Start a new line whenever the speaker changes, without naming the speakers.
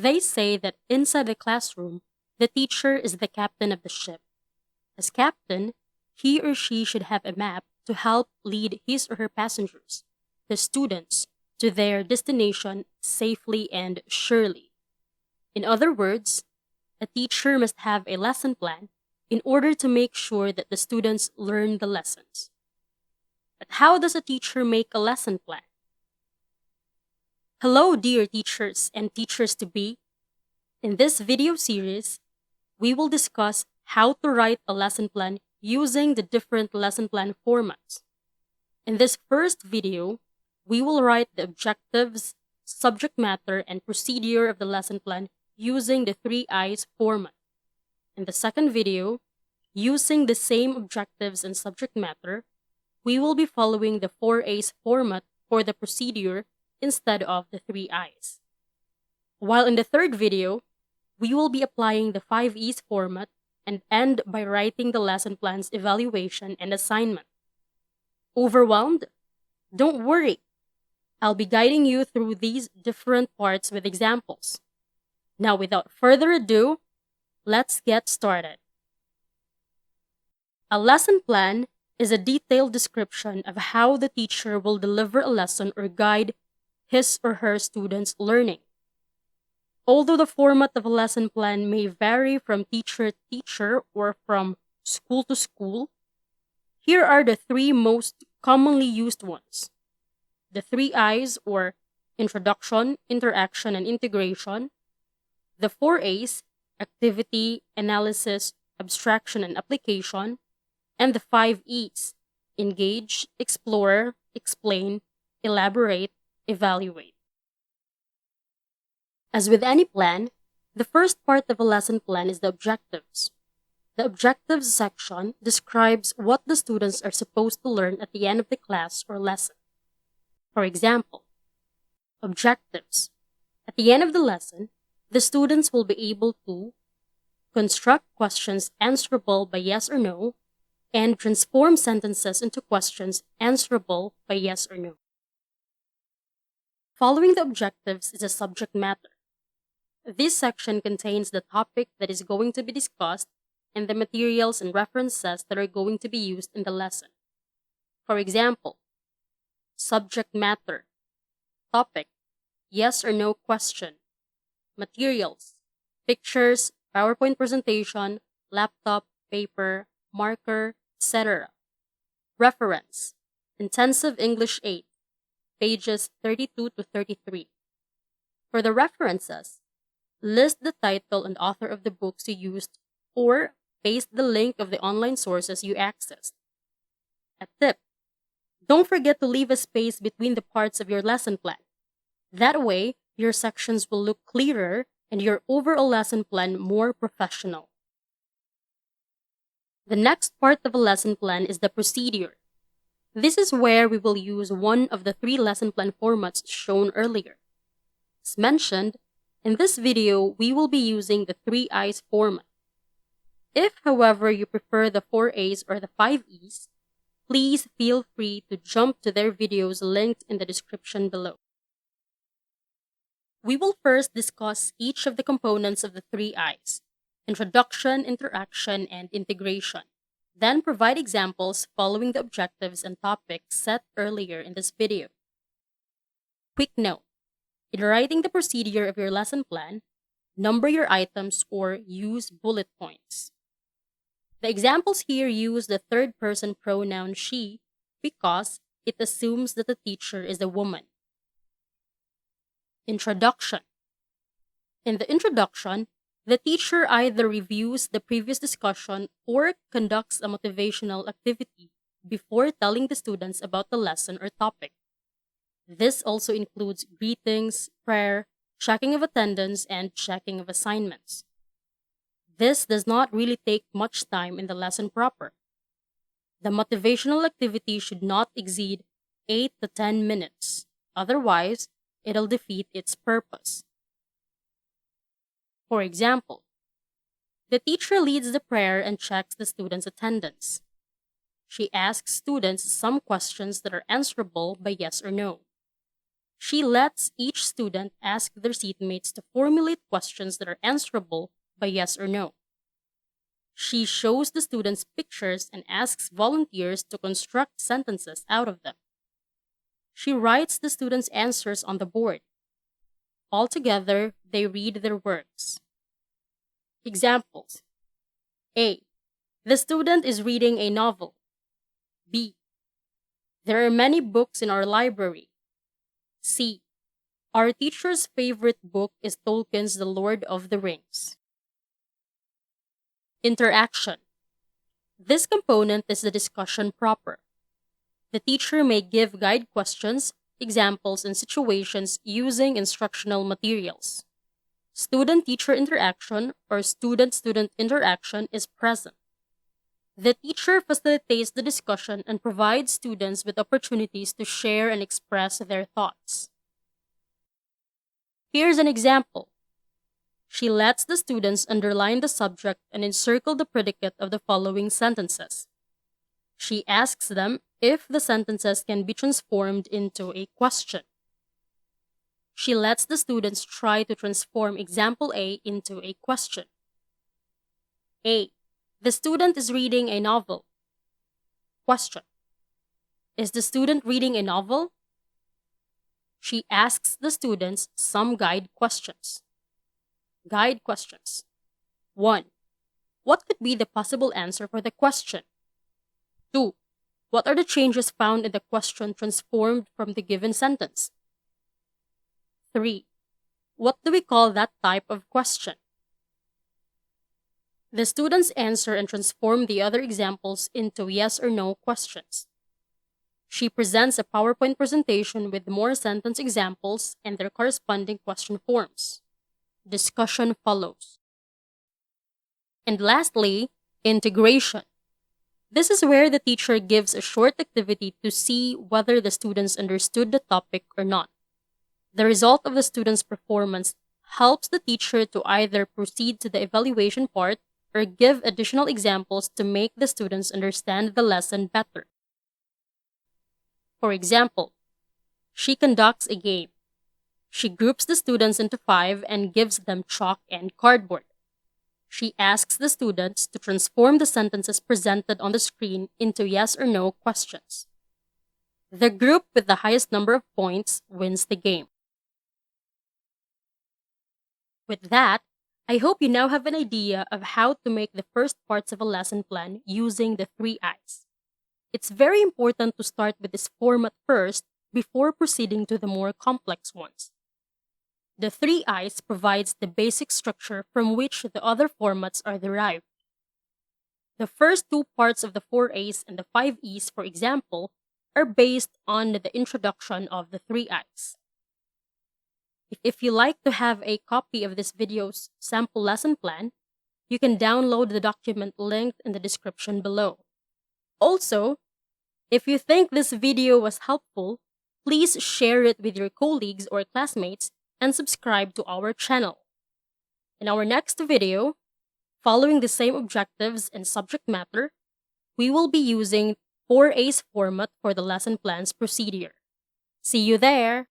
They say that inside the classroom, the teacher is the captain of the ship. As captain, he or she should have a map to help lead his or her passengers, the students, to their destination safely and surely. In other words, a teacher must have a lesson plan in order to make sure that the students learn the lessons. But how does a teacher make a lesson plan? Hello, dear teachers and teachers to be. In this video series, we will discuss how to write a lesson plan using the different lesson plan formats. In this first video, we will write the objectives, subject matter, and procedure of the lesson plan using the 3 I's format. In the second video, using the same objectives and subject matter, we will be following the 4 A's format for the procedure instead of the 3 I's. While in the third video, we will be applying the 5 E's format and end by writing the lesson plan's evaluation and assignment. Overwhelmed? Don't worry. I'll be guiding you through these different parts with examples. Now, without further ado, let's get started. A lesson plan is a detailed description of how the teacher will deliver a lesson or guide his or her students' learning. Although the format of a lesson plan may vary from teacher to teacher or from school to school, here are the 3 most commonly used ones. The 3 I's, or introduction, interaction, and integration. The 4 A's, activity, analysis, abstraction, and application. And the 5 E's, engage, explore, explain, elaborate, evaluate. As with any plan, the first part of a lesson plan is the objectives. The objectives section describes what the students are supposed to learn at the end of the class or lesson. For example, objectives. At the end of the lesson, the students will be able to construct questions answerable by yes or no, and transform sentences into questions answerable by yes or no. Following the objectives is a subject matter. This section contains the topic that is going to be discussed and the materials and references that are going to be used in the lesson. For example, subject matter, topic, yes or no question, materials, pictures, PowerPoint presentation, laptop, paper, marker, etc. Reference, Intensive English 8, pages 32 to 33. For the references, list the title and author of the books you used or paste the link of the online sources you accessed. A tip: don't forget to leave a space between the parts of your lesson plan. That way, your sections will look clearer and your overall lesson plan more professional. The next part of a lesson plan is the procedure. This is where we will use one of the 3 lesson plan formats shown earlier. As mentioned, in this video, we will be using the 3 I's format. If, however, you prefer the 4 A's or the 5 E's, please feel free to jump to their videos linked in the description below. We will first discuss each of the components of the 3 I's: introduction, interaction, and integration. Then provide examples following the objectives and topics set earlier in this video. Quick note: in writing the procedure of your lesson plan, number your items or use bullet points. The examples here use the third-person pronoun she because it assumes that the teacher is a woman. Introduction. In the introduction, the teacher either reviews the previous discussion or conducts a motivational activity before telling the students about the lesson or topic. This also includes greetings, prayer, checking of attendance, and checking of assignments. This does not really take much time in the lesson proper. The motivational activity should not exceed 8 to 10 minutes. Otherwise, it'll defeat its purpose. For example, the teacher leads the prayer and checks the students' attendance. She asks students some questions that are answerable by yes or no. She lets each student ask their seatmates to formulate questions that are answerable by yes or no. She shows the students pictures and asks volunteers to construct sentences out of them. She writes the students' answers on the board. Altogether, they read their works. Examples: A. The student is reading a novel. B. There are many books in our library. C. Our teacher's favorite book is Tolkien's The Lord of the Rings. Interaction. This component is the discussion proper. The teacher may give guide questions, examples, and situations using instructional materials. Student-teacher interaction or student-student interaction is present. The teacher facilitates the discussion and provides students with opportunities to share and express their thoughts. Here's an example. She lets the students underline the subject and encircle the predicate of the following sentences. She asks them if the sentences can be transformed into a question. She lets the students try to transform example A into a question. A. The student is reading a novel. Question. Is the student reading a novel? She asks the students some guide questions. Guide questions. 1. What could be the possible answer for the question? 2. What are the changes found in the question transformed from the given sentence? 3. What do we call that type of question? The students answer and transform the other examples into yes or no questions. She presents a PowerPoint presentation with more sentence examples and their corresponding question forms. Discussion follows. And lastly, integration. This is where the teacher gives a short activity to see whether the students understood the topic or not. The result of the student's performance helps the teacher to either proceed to the evaluation part or give additional examples to make the students understand the lesson better. For example, she conducts a game. She groups the students into 5 and gives them chalk and cardboard. She asks the students to transform the sentences presented on the screen into yes or no questions. The group with the highest number of points wins the game. With that, I hope you now have an idea of how to make the first parts of a lesson plan using the 3 I's. It's very important to start with this format first before proceeding to the more complex ones. The 3 I's provides the basic structure from which the other formats are derived. The first 2 parts of the 4 A's and the 5 E's, for example, are based on the introduction of the 3 I's. If you like to have a copy of this video's sample lesson plan, you can download the document linked in the description below. Also, if you think this video was helpful, please share it with your colleagues or classmates and subscribe to our channel. In our next video, following the same objectives and subject matter, we will be using 4 A's format for the lesson plan's procedure. See you there!